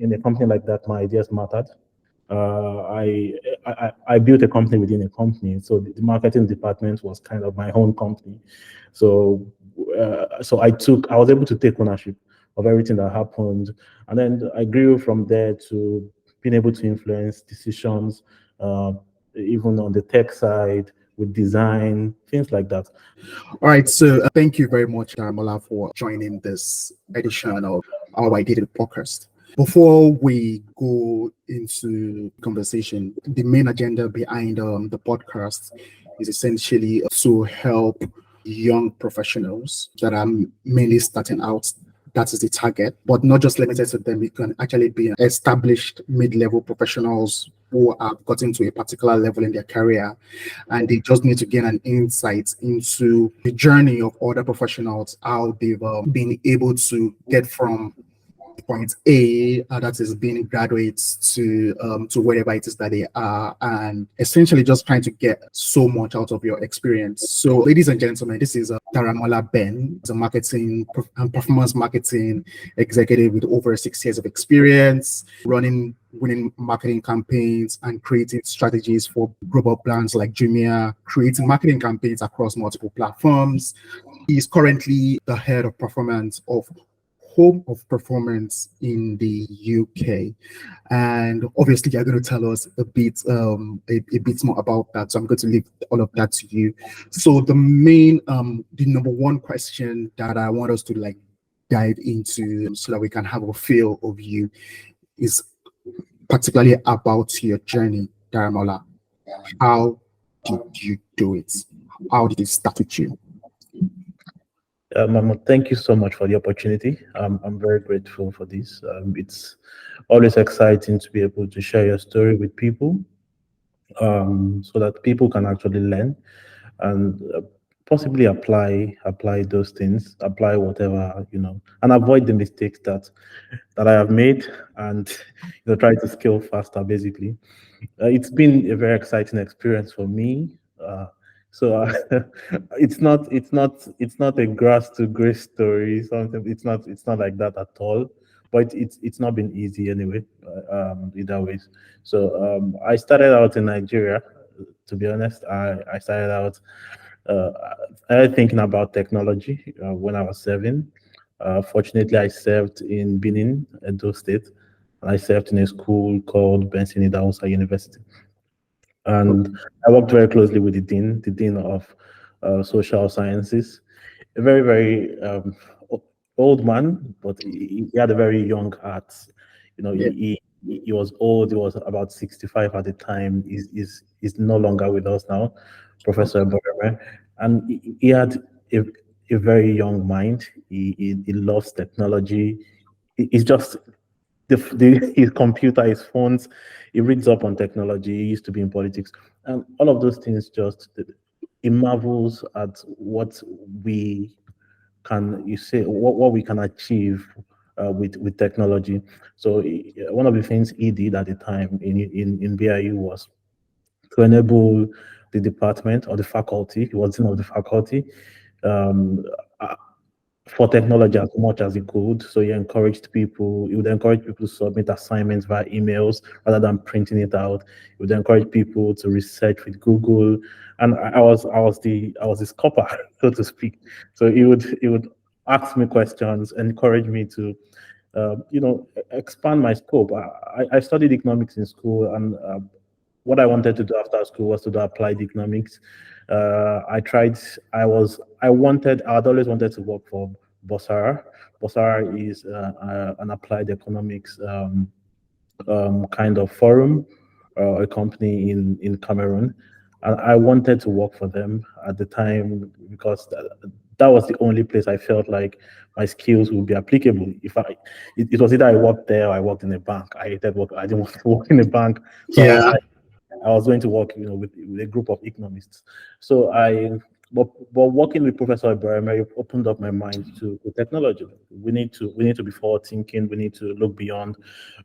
in a company like that, my ideas mattered. I built a company within a company, so the marketing department was kind of my own company. So I was able to take ownership of everything that happened, and then I grew from there to being able to influence decisions, uh, even on the tech side with design, things like that. All right, so thank you very much, Daramola, for joining this edition of our Identity podcast. Before we go into conversation, the main agenda behind the podcast is essentially to help young professionals that are mainly starting out. That is the target, but not just limited to them. It can actually be established mid-level professionals who have gotten to a particular level in their career, and they just need to gain an insight into the journey of other professionals, how they've been able to get from point A, that is being graduates to wherever it is that they are, and essentially just trying to get so much out of your experience. So, ladies and gentlemen, this is Daramola Ben, a marketing and performance marketing executive with over 6 years of experience running winning marketing campaigns and creating strategies for global brands like Jumia, creating marketing campaigns across multiple platforms. He is currently the head of performance of Home of Performance in the UK, and obviously you're going to tell us a bit more about that. So I'm going to leave all of that to you. So the number one question that I want us to like dive into, so that we can have a feel of you, is particularly about your journey, Daramola. How did you do it? How did it start with you? Thank you so much for the opportunity. I'm very grateful for this. It's always exciting to be able to share your story with people, so that people can actually learn and possibly apply those things, apply whatever, and avoid the mistakes that I have made, and try to scale faster. Basically, it's been a very exciting experience for me. So it's not a grass to grace story. Something it's not like that at all. But it's not been easy anyway. Either ways. So I started out in Nigeria. To be honest, I started out. Uh, I started thinking about technology when I was 7. Fortunately, I served in Benin, Edo State, and I served in a school called Benson Idahosa University. And I worked very closely with the dean of social sciences, a very, very old man, but he had a very young heart. Yeah. He was old. He was about 65 at the time. He's no longer with us now, Professor Boreme. And he had a very young mind. He loves technology. He's just his computer, his phones. He reads up on technology. He used to be in politics, and all of those things. Just he marvels at what we can. You say what we can achieve with technology. So one of the things he did at the time in BIU was to enable the department or the faculty. He was dean of the faculty. Um, for technology as much as he could. So he would encourage people to submit assignments via emails rather than printing it out. He would encourage people to research with Google. And I was the copper, so to speak. So he would ask me questions, encourage me to expand my scope. I studied economics in school, and what I wanted to do after school was to do applied economics. I tried. I'd always wanted to work for Bosara. Bosara is an applied economics kind of forum, a company in Cameroon. And I wanted to work for them at the time because that was the only place I felt like my skills would be applicable. It was either I worked there or I worked in a bank. I hated work. I didn't want to work in a bank. So Yeah. I was going to work, with a group of economists. So but working with Professor Ibrahim opened up my mind to technology. We need to be forward thinking. We need to look beyond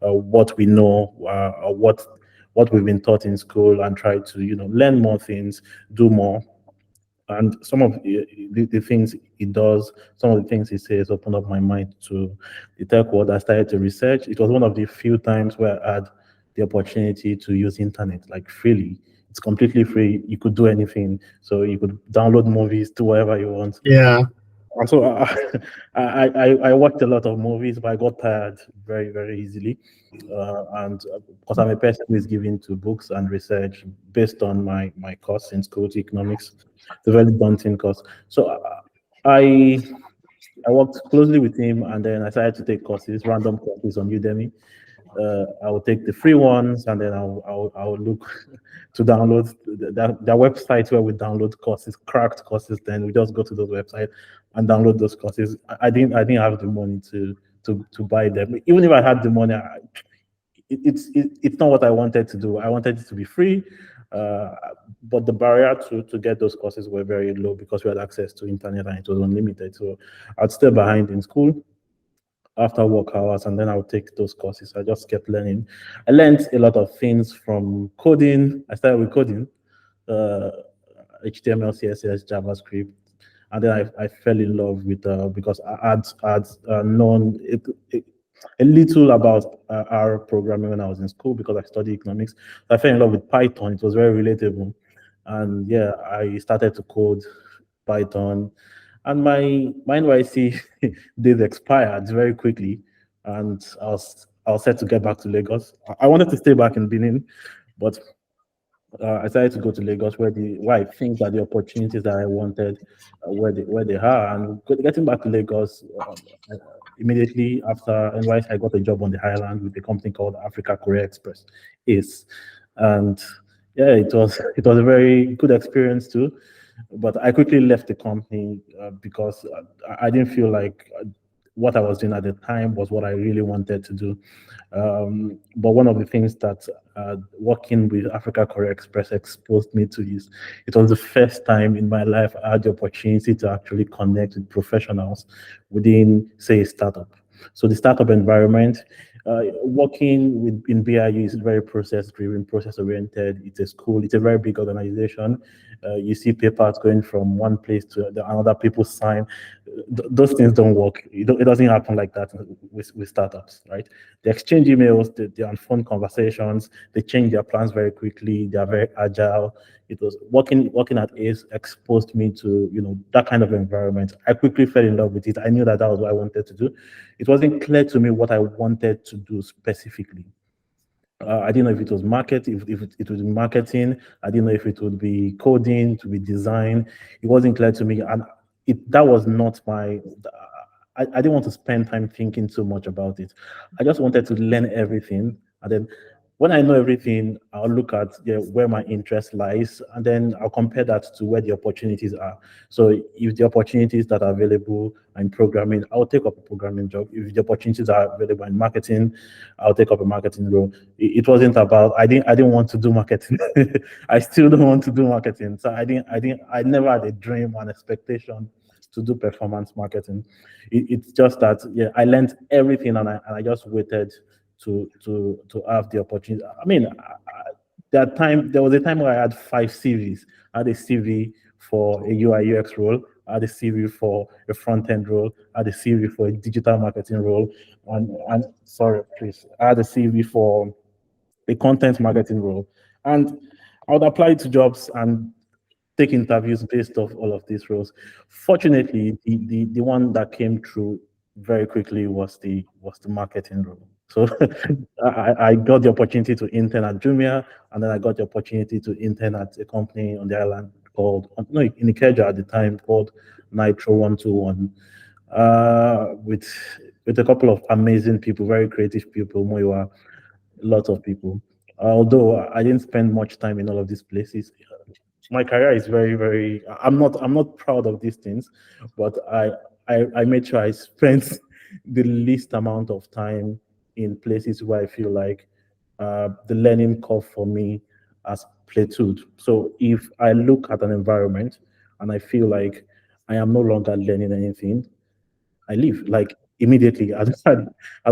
what we know, or what we've been taught in school, and try to learn more things, do more. And some of the things he does, some of the things he says opened up my mind to the tech world. I started to research. It was one of the few times where I had the opportunity to use internet like freely. It's completely free. You could do anything. So you could download movies, do whatever you want. Yeah. And so I watched a lot of movies, but I got tired very, very easily. And because I'm a person who is given to books and research based on my course in school, economics, it's a very daunting course. So I I worked closely with him, and then I started to take courses, random courses on Udemy. I will take the free ones, and then I'll look to download the website where we download courses, cracked courses. Then we just go to those websites and download those courses. I didn't have the money to buy them. Even if I had the money, it's not what I wanted to do. I wanted it to be free, uh, but the barrier to get those courses were very low because we had access to internet and it was unlimited. So I'd stay behind in school after work hours, and then I would take those courses. I just kept learning. I learned a lot of things from coding. I started with coding, uh, HTML, CSS, JavaScript, and then I fell in love with because I had known a little about R programming when I was in school because I studied economics. I fell in love with Python. It was very relatable, and yeah, I started to code Python, and my NYC days expired very quickly, and I was set to get back to Lagos. I wanted to stay back in Benin, but I decided to go to Lagos where I think that the opportunities that I wanted where they are. And getting back to Lagos, immediately after NYC, I got a job on the island with a company called Africa Korea Express, ACE, and yeah, it was a very good experience too. But I quickly left the company because I didn't feel like what I was doing at the time was what I really wanted to do. But one of the things that working with Africa Korea Express exposed me to is it was the first time in my life I had the opportunity to actually connect with professionals within, say, a startup. So the startup environment, working with in BIU is very process driven, process oriented. It's a school. It's a very big organization. You see papers going from one place to another. People sign. Those things don't work. It doesn't happen like that with startups, right? They exchange emails. They on phone conversations. They change their plans very quickly. They are very agile. It was working at Ace exposed me to that kind of environment. I quickly fell in love with it. I knew that was what I wanted to do. It wasn't clear to me what I wanted to do specifically. I didn't know if it was if it was marketing. I didn't know if it would be coding, to be design. It wasn't clear to me, and that was not my. I didn't want to spend time thinking too much about it. I just wanted to learn everything, and then when I know everything, I'll look at where my interest lies, and then I'll compare that to where the opportunities are. So if the opportunities that are available in programming, I'll take up a programming job. If the opportunities are available in marketing, I'll take up a marketing role. It wasn't about I didn't want to do marketing. I still don't want to do marketing. So I never had a dream and expectation to do performance marketing. It's just that I learned everything, and I just waited to have the opportunity. I mean, there was a time where I had 5 CVs. I had a CV for a UI UX role. I had a CV for a front end role. I had a CV for a digital marketing role, and sorry, please, I had a CV for a content marketing role, and I would apply to jobs and take interviews based off all of these roles. Fortunately, the one that came through very quickly was the marketing role. So I got the opportunity to intern at Jumia, and then I got the opportunity to intern at a company on the island called no in Ikeja at the time called Nitro 121, with a couple of amazing people, very creative people, Moiwa, lots of people. Although I didn't spend much time in all of these places, my career is very, very. I'm not proud of these things, but I made sure I spent the least amount of time in places where I feel like the learning curve for me has plateaued. So if I look at an environment and I feel like I am no longer learning anything, I leave like immediately. I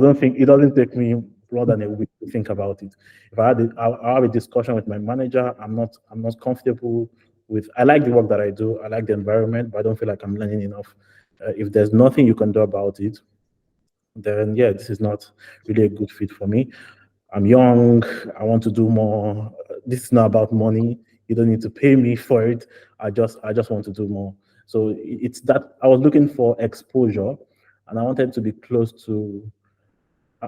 don't think it doesn't take me more than a week to think about it. If I have a discussion with my manager, I'm not comfortable. I like the work that I do. I like the environment, but I don't feel like I'm learning enough. If there's nothing you can do about it, then yeah, this is not really a good fit for me. I'm young. I want to do more. This is not about money. You don't need to pay me for it. I just want to do more. So it's that I was looking for exposure, and I wanted to be close to.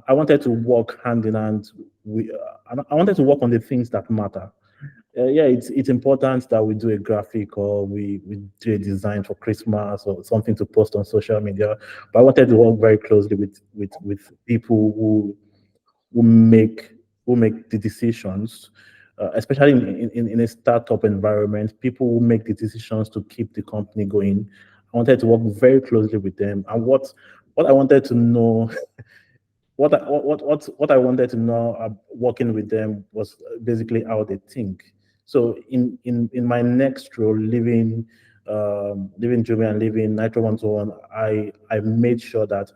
I wanted to work hand in hand. And I wanted to work on the things that matter. Yeah, it's important that we do a graphic or we do a design for Christmas or something to post on social media. But I wanted to work very closely with people who make who make the decisions, especially in a startup environment. People who make the decisions to keep the company going. I wanted to work very closely with them. And what I wanted to know what I wanted to know working with them was basically how they think. So in my next role, leaving Jumia and leaving Nitro 121, I made sure that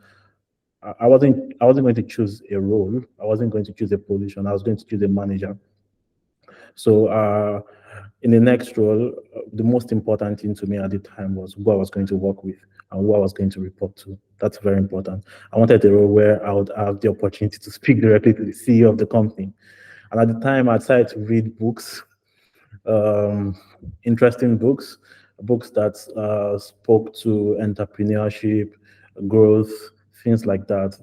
I wasn't going to choose a role. I wasn't going to choose a position. I was going to choose a manager. So in the next role, the most important thing to me at the time was who I was going to work with and who I was going to report to. That's very important. I wanted a role where I would have the opportunity to speak directly to the CEO of the company. And at the time, I decided to read books, um, interesting books, books that spoke to entrepreneurship, growth, things like that.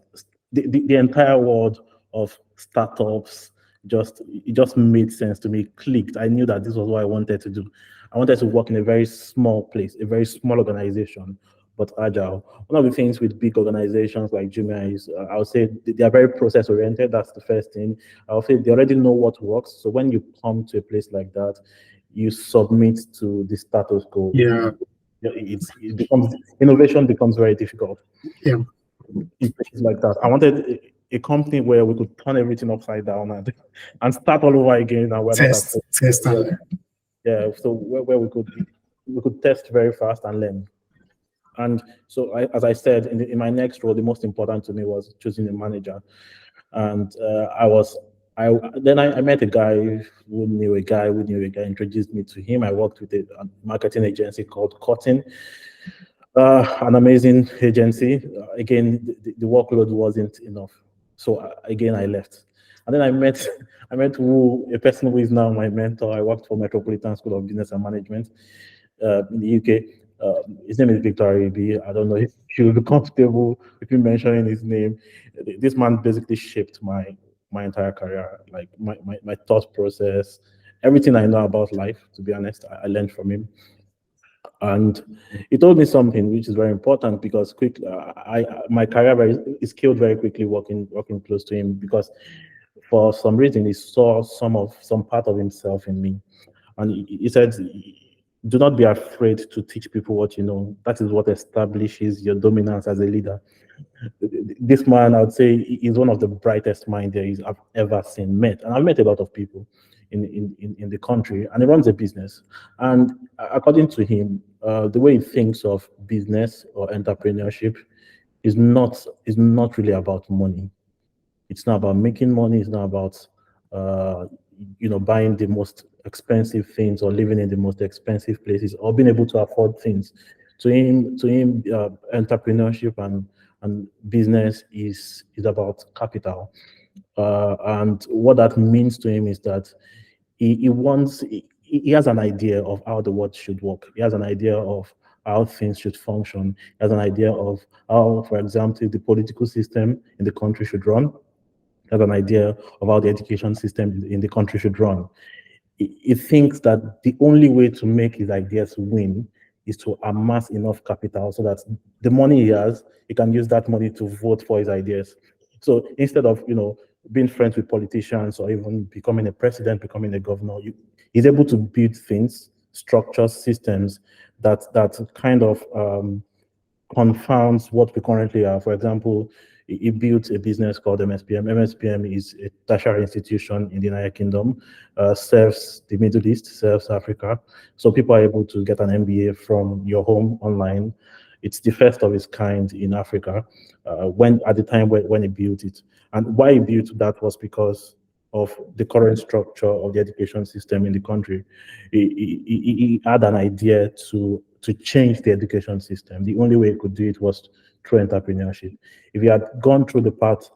The entire world of startups it just made sense to me, clicked. I knew that this was what I wanted to do. I wanted to work in a very small place, a very small organization, but agile. One of the things with big organizations like Jumia is, I would say they are very process oriented. That's the first thing. I would say they already know what works. So when you come to a place like that, you submit to the status quo. Yeah. It becomes innovation becomes very difficult. Yeah. It's like that. I wanted a company where we could turn everything upside down and start all over again, and we're not Test, afraid. test and learn. Yeah, so where we could test very fast and learn. And so, as I said, in my next role, the most important to me was choosing a manager. And I met a guy who knew a guy who knew a guy, introduced me to him. I worked with a marketing agency called Cotton, an amazing agency. Again, the workload wasn't enough. So again, I left. And then I met a person who is now my mentor. I worked for Metropolitan School of Business and Management in the UK. His name is Victor Aribi. I don't know if you will be comfortable with me mentioning his name. This man basically shaped my entire career, like my thought process, everything I know about life. To be honest, I learned from him, and he told me something which is very important because my career is scaled very quickly working close to him because for some reason he saw some part of himself in me, and he said, do not be afraid to teach people what you know. That is what establishes your dominance as a leader. This man, I would say, is one of the brightest minds I've ever met. And I've met a lot of people in the country, and he runs a business. And according to him, the way he thinks of business or entrepreneurship is not really about money. It's not about making money. It's not about uh, buying the most expensive things or living in the most expensive places or being able to afford things. To him, entrepreneurship and business is about capital. And what that means to him is that he has an idea of how the world should work. He has an idea of how things should function. He has an idea of how, for example, the political system in the country should run. He has an idea of how the education system in the country should run. He thinks that the only way to make his ideas win is to amass enough capital so that the money he has, he can use that money to vote for his ideas. So instead of being friends with politicians or even becoming a president, becoming a governor, he's able to build things, structures, systems that kind of confounds what we currently are. For example, he built a business called MSPM. MSPM is a tertiary institution in the United Kingdom, serves the Middle East, serves Africa. So people are able to get an MBA from your home online. It's the first of its kind in Africa. When at the time when he built it, and why he built that was because of the current structure of the education system in the country. He had an idea to change the education system. The only way he could do it was through entrepreneurship. If he had gone through the path